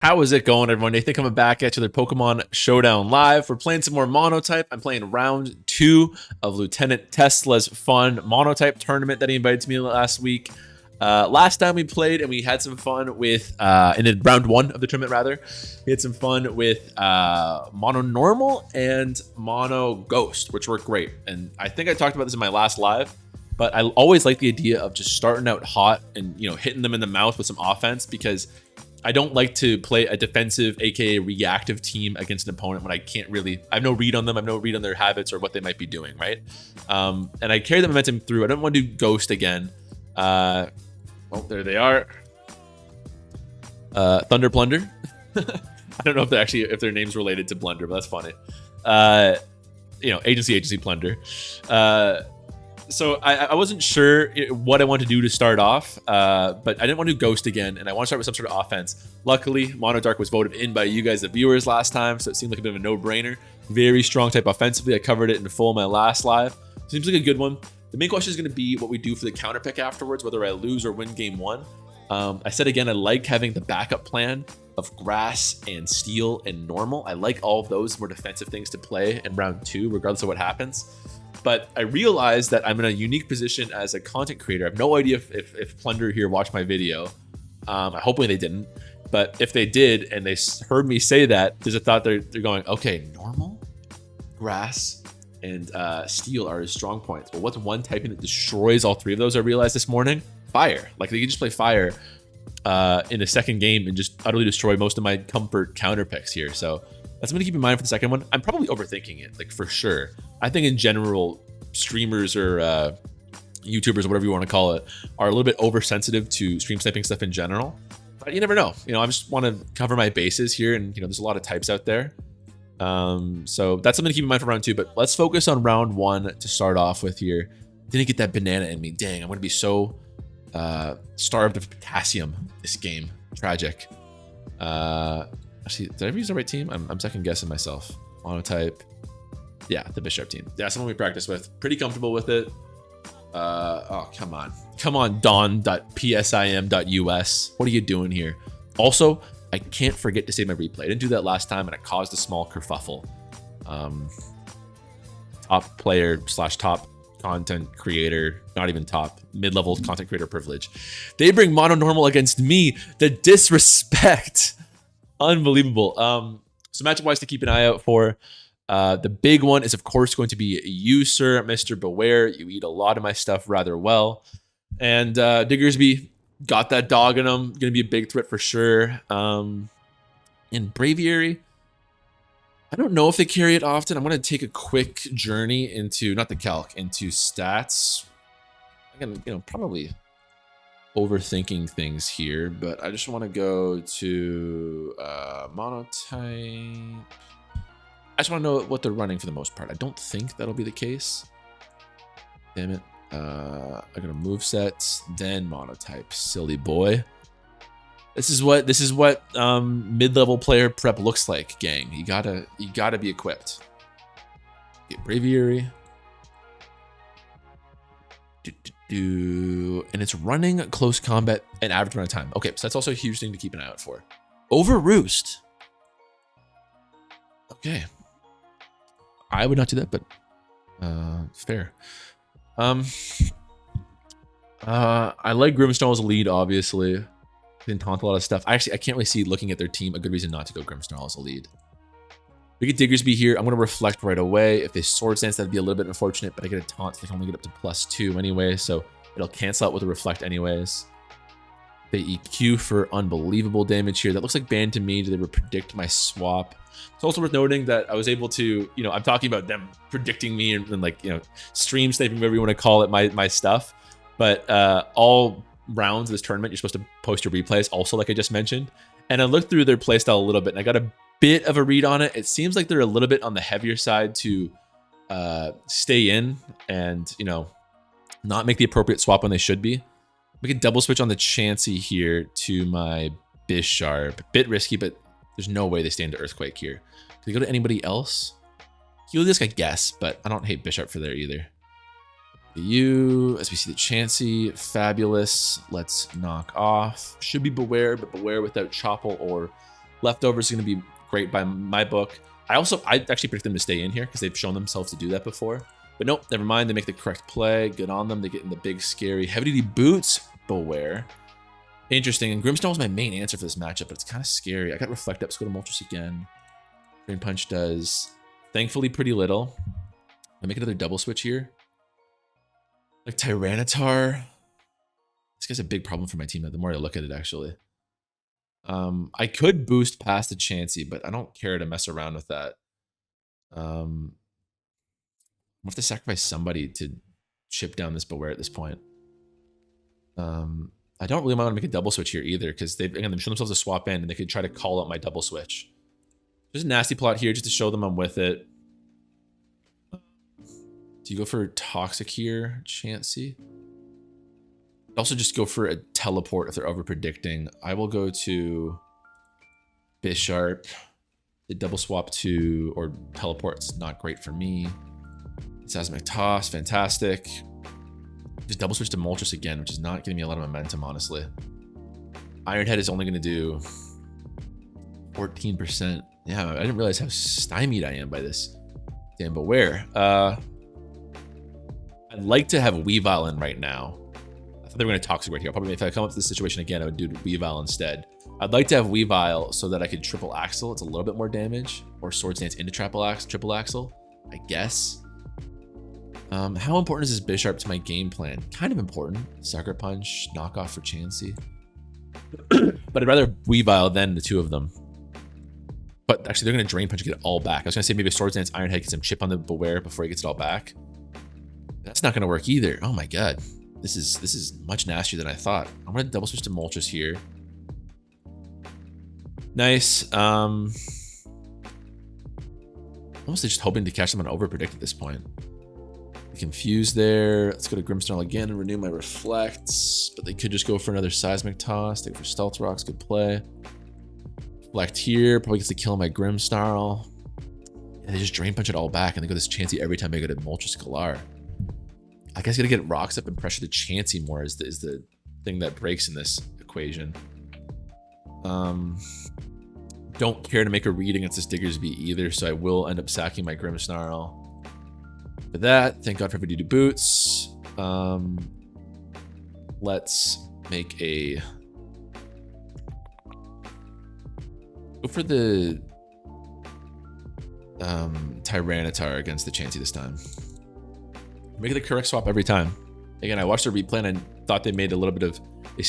How is it going, everyone? Nathan coming back at you, the Pokemon Showdown Live. We're playing some more monotype. I'm playing round 2 of Lieutenant Tesla's fun monotype tournament that he invited to me last week. Last time we played and we had some fun with, in round 1 of the tournament rather, we had some fun with Mono Normal and Mono Ghost, which worked great. And I think I talked about this in my last live, but I always like the idea of just starting out hot and, hitting them in the mouth with some offense, because I don't like to play a defensive, aka reactive team against an opponent when I have no read on them, I have no read on their habits or what they might be doing, right? And I carry the momentum through. I don't want to do Ghost again. Well, there they are. Thunder Plunder. I don't know if their name's related to Blunder, but that's funny. Agency Plunder. So I wasn't sure what I wanted to do to start off, but I didn't want to do Ghost again, and I want to start with some sort of offense. Luckily, Mono Dark was voted in by you guys, the viewers, last time, so it seemed like a bit of a no-brainer. Very strong type offensively. I covered it in full in my last live. Seems like a good one. The main question is going to be what we do for the counter pick afterwards, whether I lose or win game 1. I said again, I like having the backup plan of Grass and Steel and Normal. I like all of those more defensive things to play in round 2, regardless of what happens. But I realized that I'm in a unique position as a content creator. I have no idea if Plunder here watched my video. Hopefully they didn't. But if they did and they heard me say that, there's a thought they're going, okay, Normal, Grass, and Steel are his strong points. But what's one typing that destroys all 3 of those? I realized this morning? Fire. Like, they can just play Fire in a second game and just utterly destroy most of my comfort counter picks here. So that's something to keep in mind for the second one. I'm probably overthinking it, like, for sure. I think in general, streamers or YouTubers or whatever you want to call it are a little bit oversensitive to stream sniping stuff in general. But you never know. I just want to cover my bases here, and there's a lot of types out there. So that's something to keep in mind for round 2. But let's focus on round 1 to start off with here. Didn't get that banana in me. Dang, I'm going to be so starved of potassium this game. Tragic. Actually, did I use the right team? I'm second guessing myself. Monotype. Yeah, the Bishop team. Yeah, someone we practice with. Pretty comfortable with it. Oh, come on. Come on, don.psim.us. What are you doing here? Also, I can't forget to save my replay. I didn't do that last time, and it caused a small kerfuffle. Top player / top content creator, not even top, mid-level content creator privilege. They bring Mono Normal against me. The disrespect. Unbelievable. So matchup-wise to keep an eye out for. The big one is, of course, going to be you, sir, Mr. Beware. You eat a lot of my stuff rather well. And Diggersby got that dog in him. Going to be a big threat for sure. In Braviary, I don't know if they carry it often. I'm going to take a quick journey into, not the calc, into stats. I'm going to, probably overthinking things here, but I just want to go to monotype. I just want to know what they're running for the most part. I don't think that'll be the case. Damn it. I got a move sets, then monotype. Silly boy. This is what mid-level player prep looks like, gang. You gotta be equipped. Get Braviary. And it's running close combat and average amount of time. Okay, so that's also a huge thing to keep an eye out for. Over Roost. Okay. I would not do that, but fair. I like Grimmsnarl as a lead, obviously. Didn't taunt a lot of stuff. I can't really see, looking at their team, a good reason not to go Grimmsnarl as a lead. We get Diggersby here. I'm going to reflect right away. If they Swords Dance, that'd be a little bit unfortunate, but I get a taunt. So I can only get up to +2 anyway, so it'll cancel out with a reflect anyways. They EQ for unbelievable damage here. That looks like banned to me. Do they predict my swap? It's also worth noting that I was able to, I'm talking about them predicting me and like, stream sniping, whatever you want to call it, my stuff. But all rounds of this tournament, you're supposed to post your replays also, like I just mentioned. And I looked through their playstyle a little bit, and I got a bit of a read on it. It seems like they're a little bit on the heavier side to stay in and, not make the appropriate swap when they should be. We can double switch on the Chansey here to my Bisharp. Bit risky, but there's no way they stay into Earthquake here. Do they go to anybody else? Heliolisk, I guess, but I don't hate Bisharp for there either. You, as we see the Chansey, fabulous. Let's knock off. Should be Beware, but Beware without Chople or Leftovers is going to be great by my book. I actually predict them to stay in here because they've shown themselves to do that before. But nope, never mind. They make the correct play. Good on them. They get in the big, scary, heavy-duty boots. Beware. Interesting. And Grimstone was my main answer for this matchup, but it's kind of scary. I got Reflect Up. Let's go to Moltres again. Drain Punch does, thankfully, pretty little. I make another double switch here. Like Tyranitar. This guy's a big problem for my team. The more I look at it, actually. I could boost past the Chansey, but I don't care to mess around with that. I'm gonna have to sacrifice somebody to chip down this Beware at this point. I don't really want to make a double switch here either, because they've shown themselves a swap in, and they could try to call out my double switch. There's a nasty plot here just to show them I'm with it. Do you go for Toxic here, Chansey? Also just go for a teleport if they're over predicting. I will go to Bisharp. The double swap to, or teleport's not great for me. Seismic Toss, fantastic. Just double switch to Moltres again, which is not giving me a lot of momentum, honestly. Iron Head is only going to do 14%. Yeah, I didn't realize how stymied I am by this. Damn, Beware. I'd like to have Weavile in right now. I thought they were going to Toxic right here. Probably if I come up to this situation again, I would do Weavile instead. I'd like to have Weavile so that I could triple Axle. It's a little bit more damage. Or Swords Dance into triple Axle, I guess. How important is this Bisharp to my game plan? Kind of important. Sucker Punch, knockoff for Chansey. But I'd rather Weavile than the two of them. But actually, they're going to Drain Punch and get it all back. I was going to say maybe a Swords Dance Iron Head gets him chip on the Beware before he gets it all back. That's not going to work either. Oh my god. This is much nastier than I thought. I'm going to double switch to Moltres here. Nice. Almost just hoping to catch them on overpredict at this point. Confused there. Let's go to Grimstone again and renew my Reflects. But they could just go for another Seismic Toss. Take for Stealth Rocks. Good play. Reflect here. Probably gets to kill my Grimmsnarl. And they just Drain Punch it all back. And they go this Chansey every time they go to Moltres Galar. I guess you gotta get Rocks up and pressure the Chansey more is the thing that breaks in this equation. Don't care to make a read against this Diggersby either, so I will end up sacking my Grimmsnarl. For that, thank God for Heavy Duty Boots. Let's make a... Go for the Tyranitar against the Chansey this time. Make the correct swap every time. Again, I watched the replay and I thought they made a little bit of... They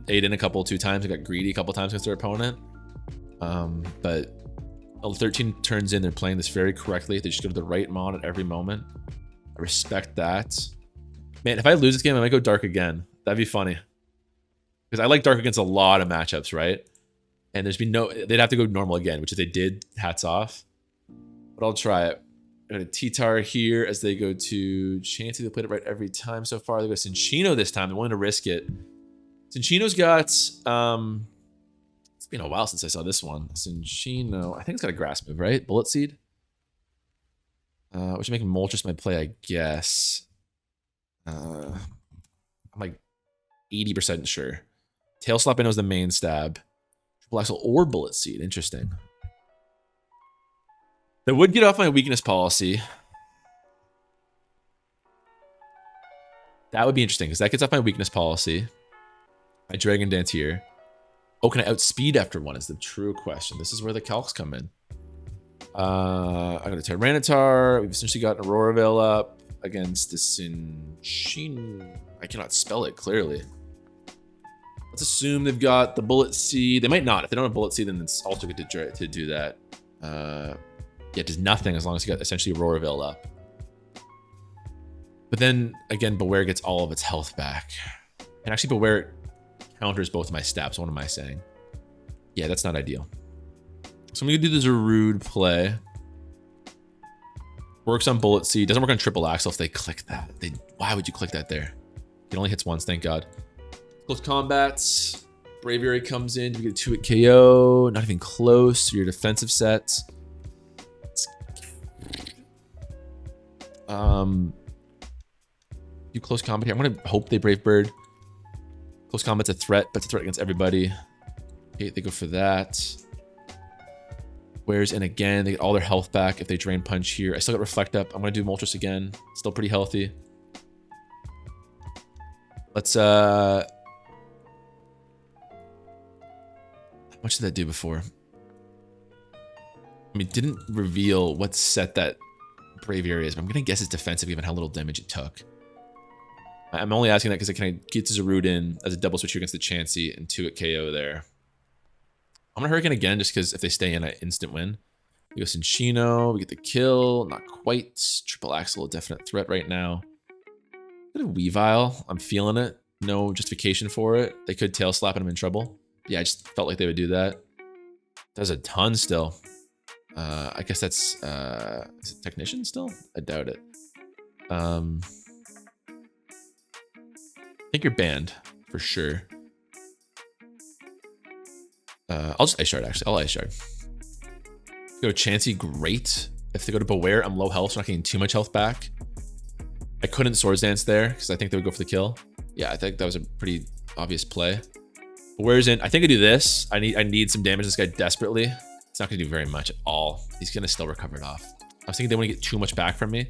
ate in a couple, 2 times. They got greedy a couple times against their opponent. But 13 turns in, they're playing this very correctly. They just go to the right mon at every moment. I respect that. Man, if I lose this game, I might go Dark again. That'd be funny. Because I like Dark against a lot of matchups, right? And there's been no... They'd have to go normal again, which if they did, hats off. But I'll try it. I'm going to T-Tar here as they go to Chansey. They played it right every time so far. They go to Cinccino this time. They're willing to risk it. Cinccino's got... it's been a while since I saw this one. Cinccino... I think it's got a grass move, right? Bullet Seed? Which make Moltres my play, I guess. I'm like 80% sure. Tail Slap in was the main stab. Triple Axle or Bullet Seed. Interesting. That would get off my weakness policy. That would be interesting, because that gets off my weakness policy. My Dragon Dance here. Oh, can I outspeed after one is the true question. This is where the calcs come in. I got a Tyranitar. We've essentially got Aurora Veil up against the Cinccino. I cannot spell it clearly. Let's assume they've got the Bullet Seed. They might not. If they don't have Bullet Seed, then it's also good to do that. Yeah, it does nothing as long as you got essentially Aurora Veil up. But then, again, Beware gets all of its health back. And actually, Beware counters both of my stabs. What am I saying? Yeah, that's not ideal. So I'm going to do the Zarude play. Works on Bullet Seed. Doesn't work on Triple Axle if they click that. Why would you click that there? It only hits once, thank God. Close combats. Braviary comes in. You get a 2-hit KO. Not even close to your defensive set. Do close combat here. I'm going to hope they Brave Bird. Close combat's a threat, but it's a threat against everybody. Okay, they go for that. Wears in again. They get all their health back if they drain punch here. I still got reflect up. I'm gonna do Moltres again. Still pretty healthy. Let's how much did that do before? I mean, it didn't reveal what set that Braviary is, but I'm gonna guess it's defensive given how little damage it took. I'm only asking that because it can get to Zarude in as a double switch against the Chansey and 2 at KO there. I'm gonna Hurricane again just because if they stay in, I instant win. We go Cinccino, we get the kill, not quite. Triple Axle, a definite threat right now. Bit of Weavile, I'm feeling it. No justification for it. They could tail slap and I'm in trouble. Yeah, I just felt like they would do that. Does a ton still. I guess that's is it Technician still? I doubt it. I think you're banned for sure. I'll just Ice Shard actually. I'll Ice Shard. Go Chansey, great. If they go to Beware, I'm low health, so I'm not getting too much health back. I couldn't Swords Dance there because I think they would go for the kill. Yeah, I think that was a pretty obvious play. Beware's in. I think I do this. I need some damage to this guy desperately. It's not gonna do very much at all. He's gonna still recover it off. I was thinking they want to get too much back from me,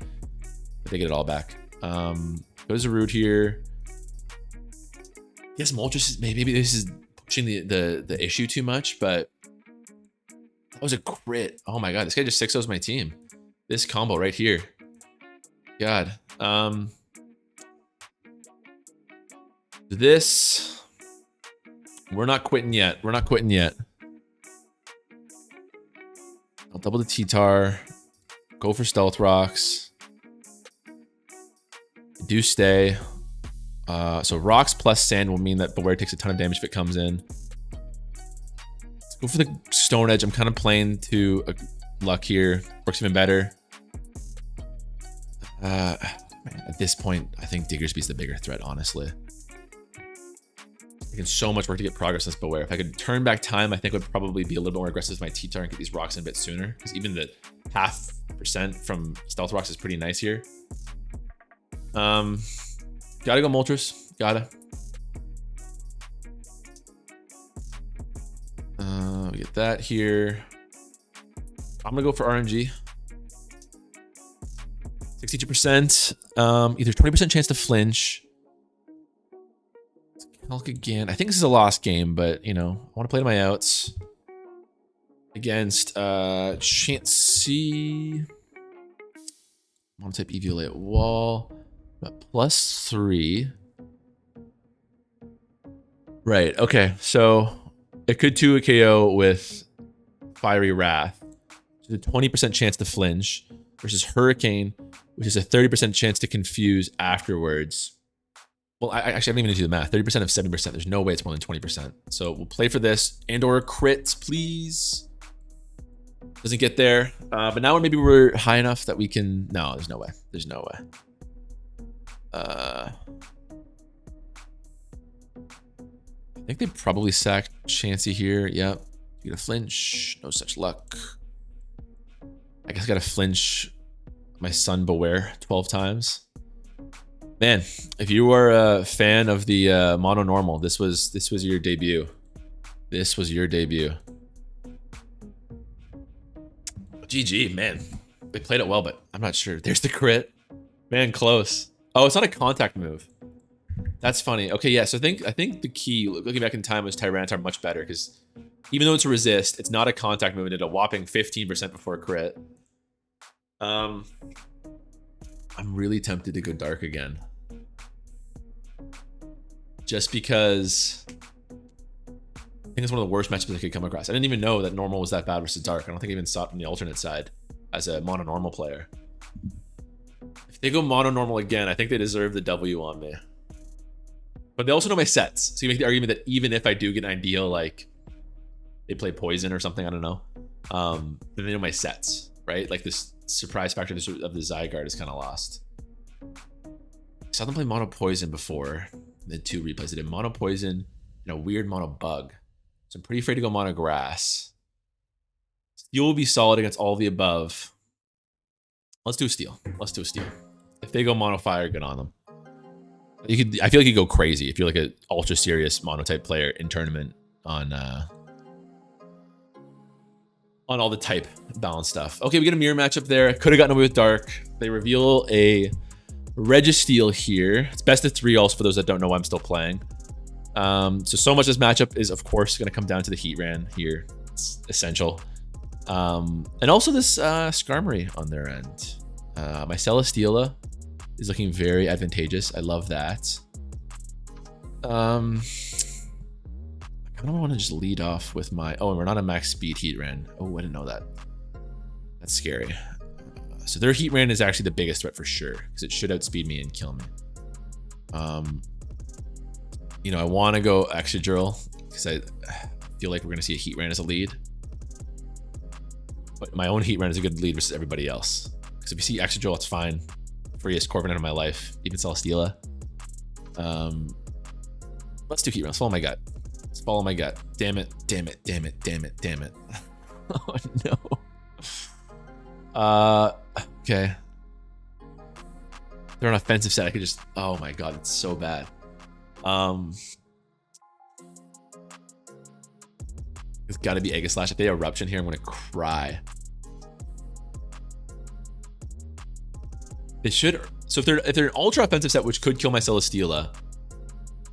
but they get it all back. Goes a Root here. Yes, Moltres is maybe this is pushing the issue too much, but that was a crit. Oh my god, this guy just 6-0s my team. This combo right here. God. This we're not quitting yet. We're not quitting yet. I'll double the T-Tar. Go for Stealth Rocks. Do stay. So Rocks plus Sand will mean that Beware takes a ton of damage if it comes in. Let's go for the Stone Edge. I'm kind of playing to luck here. Works even better. Man, at this point, I think Diggersby's the bigger threat, honestly. Taking so much work to get progress on this Beware. If I could turn back time, I think would probably be a little bit more aggressive with my T-Tar and get these rocks in a bit sooner. Because even the 0.5% from Stealth Rocks is pretty nice here. Gotta go Moltres. Gotta. We get that here. I'm gonna go for RNG. 62%. Either 20% chance to flinch. Calc again. I think this is a lost game, but you know, I want to play to my outs. Against Chansey. Monotype EV at wall. +3. Right, okay. So it could 2 a KO with Fiery Wrath. So a 20% chance to flinch versus Hurricane, which is a 30% chance to confuse afterwards. Well, I actually haven't even do the math. 30% of 70%. There's no way it's more than 20%. So we'll play for this. And/or crits, please. Doesn't get there. But now maybe we're high enough that we can... No, there's no way. There's no way. I think they probably sacked Chansey here. Yep. You get a flinch. No such luck. I guess I got to flinch my son Beware 12 times. Man, if you are a fan of the mono normal, this was your debut. This was your debut. GG, man. They played it well, but I'm not sure. There's the crit. Man, close. Oh, it's not a contact move. That's funny. Okay, yeah, so I think the key, looking back in time, was Tyranitar much better, because even though it's a resist, it's not a contact move. It did a whopping 15% before a crit. I'm really tempted to go dark again. Just because I think it's one of the worst matchups I could come across. I didn't even know that normal was that bad versus dark. I don't think I even saw it from the alternate side as a mono normal player. If they go mono normal again, I think they deserve the W on me. But they also know my sets. So you make the argument that even if I do get an ideal, like they play poison or something, I don't know. Then they know my sets, right? Like this surprise factor of the Zygarde is kind of lost. I saw them play mono poison before. The 2 replays. They did mono poison and a weird mono bug. So I'm pretty afraid to go mono grass. Steel will be solid against all the above. Let's do a steel. Let's do a steel. If they go mono fire, good on them. I feel like you go crazy if you're like an ultra serious monotype player in tournament on on all the type balance stuff. Okay, we get a mirror matchup there. Could have gotten away with dark. They reveal a Registeel here. It's best of 3 also for those that don't know why I'm still playing. So much of this matchup is, of course, going to come down to the Heatran here. It's essential. And also this Skarmory on their end. My Celesteela is looking very advantageous. I love that. I kind of want to just lead off with my... Oh, and we're not a max speed Heatran. Oh, I didn't know that. That's scary. So their Heatran is actually the biggest threat for sure, because it should outspeed me and kill me. You know, I want to go Excadrill, because I feel like we're going to see a Heatran as a lead. But my own Heatran is a good lead versus everybody else. Because if you see Excadrill, it's fine. Freest Corviknight of my life. Even Celesteela. Let's do Heatran. Let's follow my gut. Let's follow my gut. Damn it. Damn it. Damn it. Damn it. Damn it. Oh, no. Okay. They're an offensive set. I could just... Oh, my God. It's so bad. It's got to be Aegislash. If they Eruption here, I'm going to cry. They should... So if they're an ultra offensive set, which could kill my Celesteela,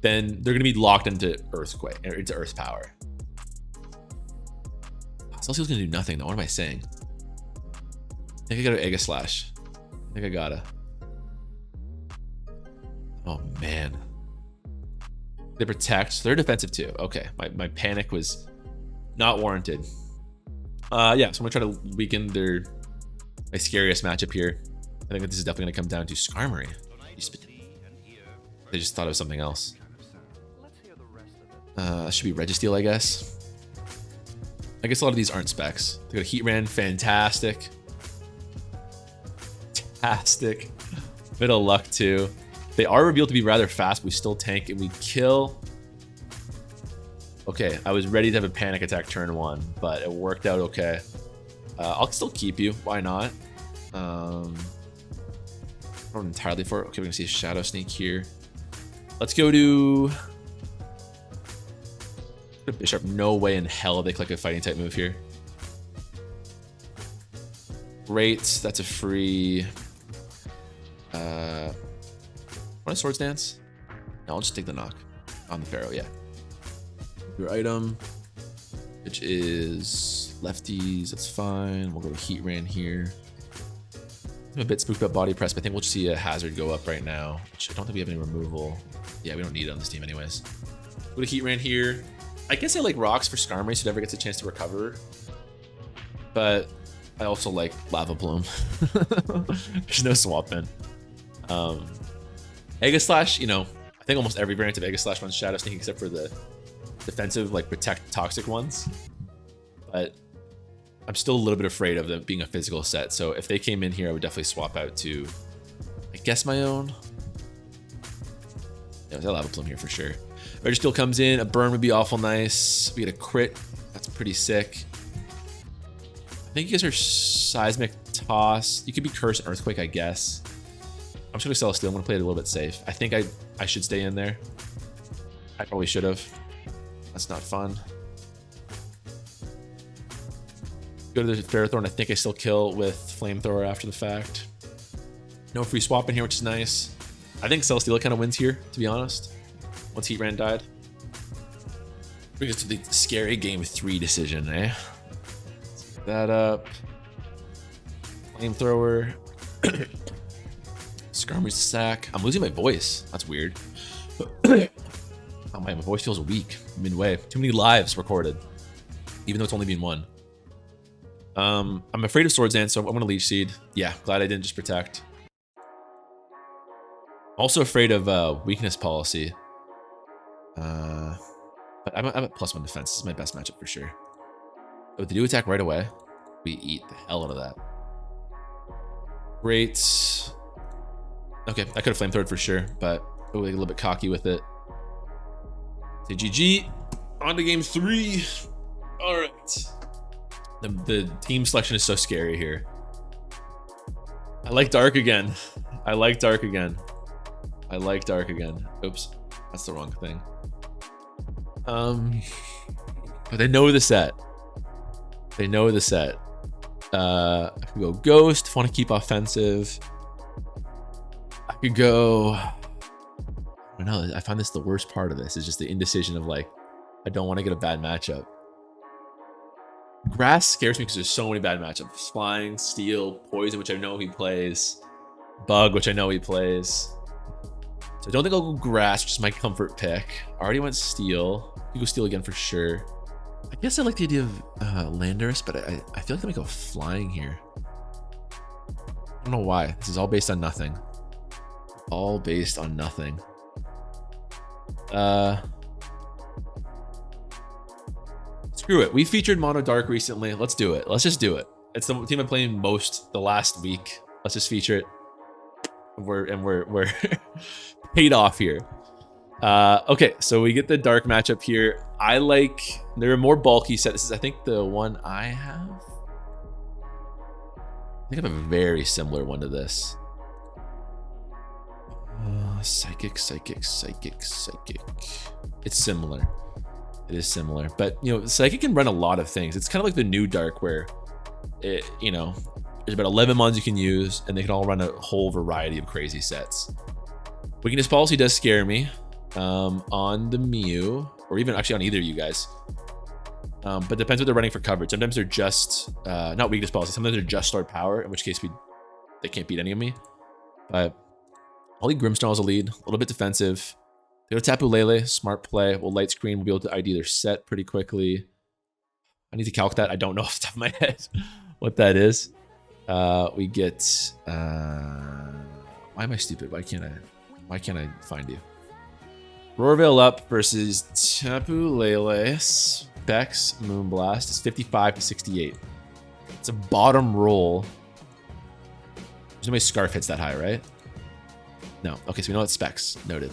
then they're going to be locked into Earthquake, or into Earth Power. Celesteela's going to do nothing, though. What am I saying? I think I gotta Aegislash. I think I gotta. Oh, man. They protect. They're defensive, too. Okay. My panic was not warranted. Yeah, so I'm going to try to weaken my scariest matchup here. I think that this is definitely going to come down to Skarmory. They just thought it was something else. Should be Registeel, I guess. I guess a lot of these aren't specs. They got a Heatran, fantastic. Fantastic. Bit of luck, too. They are revealed to be rather fast, but we still tank and we kill. Okay, I was ready to have a panic attack turn 1, but it worked out okay. I'll still keep you. Why not? Not entirely for it. Okay, we're gonna see a Shadow Sneak here. Let's go to Bishop. No way in hell they click a fighting type move here. Great. That's a free. Want a Swords Dance? No, I'll just take the knock on the Pharaoh. Yeah. Your item, which is lefties. That's fine. We'll go with Heatran here. I'm a bit spooked about Body Press, but I think we'll just see a hazard go up right now. Which I don't think we have any removal. Yeah, we don't need it on this team anyways. Go to Heatran here. I guess I like Rocks for Skarmory, so it never gets a chance to recover. But I also like Lava Plume. There's no Swamp In. Aegislash, you know, I think almost every variant of Aegislash runs Shadow Sneak except for the defensive, like protect toxic ones. But I'm still a little bit afraid of them being a physical set. So if they came in here, I would definitely swap out to, I guess, my own. Yeah, there's a Lava Plume here for sure. Registeel comes in. A burn would be awful nice. We get a crit. That's pretty sick. I think you guys are Seismic Toss. You could be Curse and Earthquake, I guess. I'm just gonna Celesteela. I'm gonna play it a little bit safe. I think I should stay in there. I probably should have. That's not fun. Go to the Ferrothorn. I think I still kill with Flamethrower after the fact. No free swap in here, which is nice. I think Celesteela kind of wins here, to be honest. Once Heatran died. Brings us to the scary game 3 decision, eh? Let's get that up. Flamethrower. Skarmory's sack. I'm losing my voice. That's weird. Oh man, my voice feels weak midway. Too many lives recorded, even though it's only been 1. I'm afraid of Swords Dance, so I'm gonna Leech Seed. Yeah, glad I didn't just protect. Also afraid of Weakness Policy. But I'm at +1 defense. This is my best matchup for sure. But if they do attack right away, we eat the hell out of that. Great. Okay, I could have Flamethrowed for sure, but a little bit cocky with it. Say GG. On to game 3. All right. The team selection is so scary here. I like Dark again. I like Dark again. I like Dark again. Oops, that's the wrong thing. But they know the set. They know the set. I could go Ghost if I want to keep offensive. I could go... I don't know. I find this the worst part of this is just the indecision of like, I don't want to get a bad matchup. Grass scares me because there's so many bad matchups. Flying, Steel, Poison, which I know he plays. Bug, which I know he plays. So I don't think I'll go Grass, which is my comfort pick. I already went Steel. You go Steel again for sure. I guess I like the idea of Landorus, but I feel like I might go Flying here. I don't know why. This is all based on nothing. All based on nothing. Screw it. We featured Mono Dark recently. Let's do it. Let's just do it. It's the team I'm playing most the last week. Let's just feature it. We're paid off here. Okay, so we get the Dark matchup here. I like, they're a more bulky set. This is, I think, the one I have. I think I have a very similar one to this. Psychic. It's similar. It is similar, but you know, Psychic can run a lot of things. It's kind of like the new Dark, where it, you know, there's about 11 mons you can use, and they can all run a whole variety of crazy sets. Weakness Policy does scare me on the Mew, or even actually on either of you guys. But depends what they're running for coverage. Sometimes they're just not Weakness Policy. Sometimes they're just Stored Power, in which case they can't beat any of me. But I'll lead Grimstone as a lead, a little bit defensive. They go Tapu Lele, smart play. We'll Light Screen. We'll be able to ID their set pretty quickly. I need to calc that. I don't know off the top of my head what that is. We get. Why am I stupid? Why can't I find you? Roarveil up versus Tapu Lele. Specs Moonblast is 55 to 68. It's a bottom roll. There's no way Scarf hits that high, right? No. Okay, so we know it's Specs. Noted.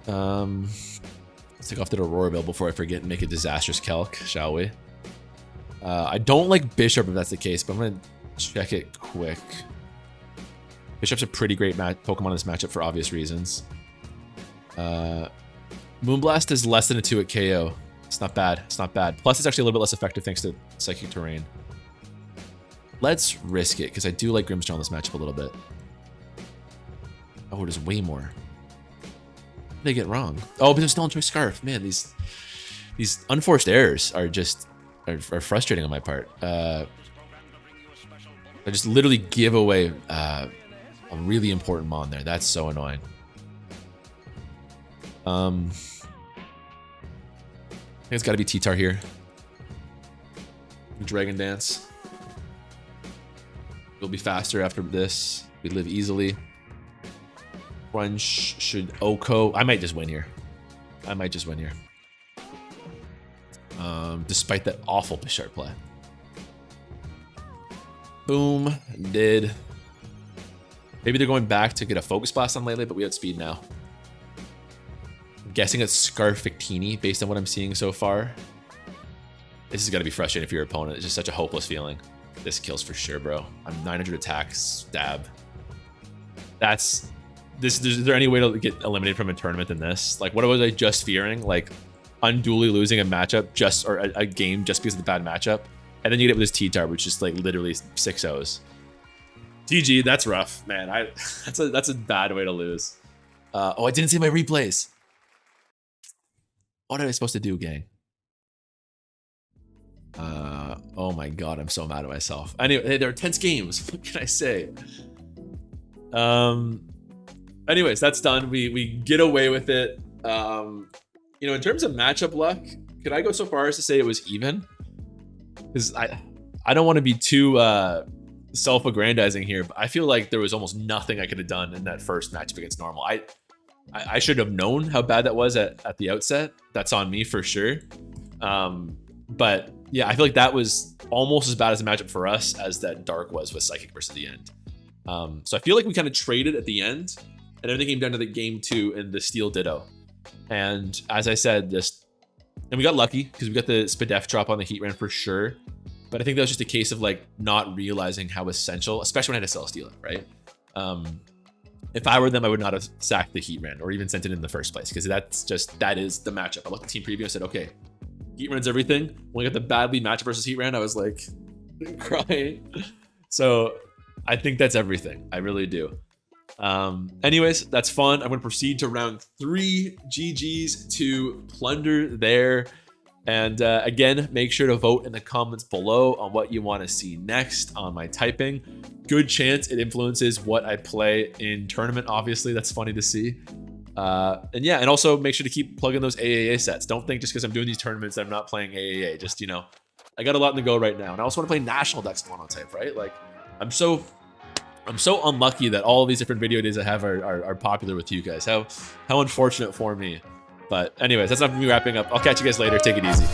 Let's take off the Roarveil before I forget and make a disastrous calc, shall we? I don't like Bishop if that's the case, but I'm gonna check it quick. Bishop's a pretty great Pokemon in this matchup for obvious reasons. Moonblast is less than a 2 at KO. It's not bad. It's not bad. Plus, it's actually a little bit less effective thanks to Psychic Terrain. Let's risk it, because I do like Grimmsnarl in this matchup a little bit. Oh, there's way more. What did they get wrong? Oh, but it's Stolen Choice Scarf. Man, these unforced errors are just are frustrating on my part. I just literally give away a really important mon there. That's so annoying. I think it's got to be T-Tar here. Dragon Dance. We'll be faster after this. We live easily. Crunch should Oko. I might just win here. Despite that awful Bishart play. Boom. Did. Maybe they're going back to get a Focus Blast on Lele, but we have speed now. I'm guessing it's Scarf Victini based on what I'm seeing so far. This is going to be frustrating for your opponent. It's just such a hopeless feeling. This kills for sure, bro. I'm 900 attack, stab. That's... Is there any way to get eliminated from a tournament than this? Like, what was I just fearing? Like, unduly losing a matchup or a game just because of the bad matchup. And then you get it with this T-Tar, which is like literally 6-0s. GG, that's rough, man. That's a bad way to lose. Oh, I didn't see my replays. What am I supposed to do, gang? Oh my god, I'm so mad at myself. Anyway, there are tense games. What can I say? Anyways, that's done. We get away with it. You know, in terms of matchup luck, could I go so far as to say it was even? Because I don't want to be too self-aggrandizing here, but I feel like there was almost nothing I could have done in that first matchup against normal. I should have known how bad that was at the outset. That's on me for sure. But yeah, I feel like that was almost as bad as a matchup for us as that Dark was with Psychic versus the end. So I feel like we kind of traded at the end, and everything came down to the game 2 and the Steel Ditto. And as I said, and we got lucky because we got the Spadef drop on the Heatran for sure. But I think that was just a case of like not realizing how essential, especially when I had to Celesteela, right? If I were them, I would not have sacked the Heatran or even sent it in the first place, because that is the matchup. I looked at team preview and said, okay, Heat runs everything. When I got the badly match versus heat ran, I was like crying. So I think that's everything. I really do. Anyways, that's fun. I'm going to proceed to round 3. GG's to Plunder there. And again, make sure to vote in the comments below on what you want to see next on my typing. Good chance it influences what I play in tournament, obviously. That's funny to see. And yeah, and also make sure to keep plugging those AAA sets. Don't think just because I'm doing these tournaments that I'm not playing AAA. Just, you know, I got a lot in the go right now. And I also want to play National Dex monotype, right? Like, I'm so unlucky that all of these different video days I have are popular with you guys. How unfortunate for me. But anyways, that's not me wrapping up. I'll catch you guys later. Take it easy.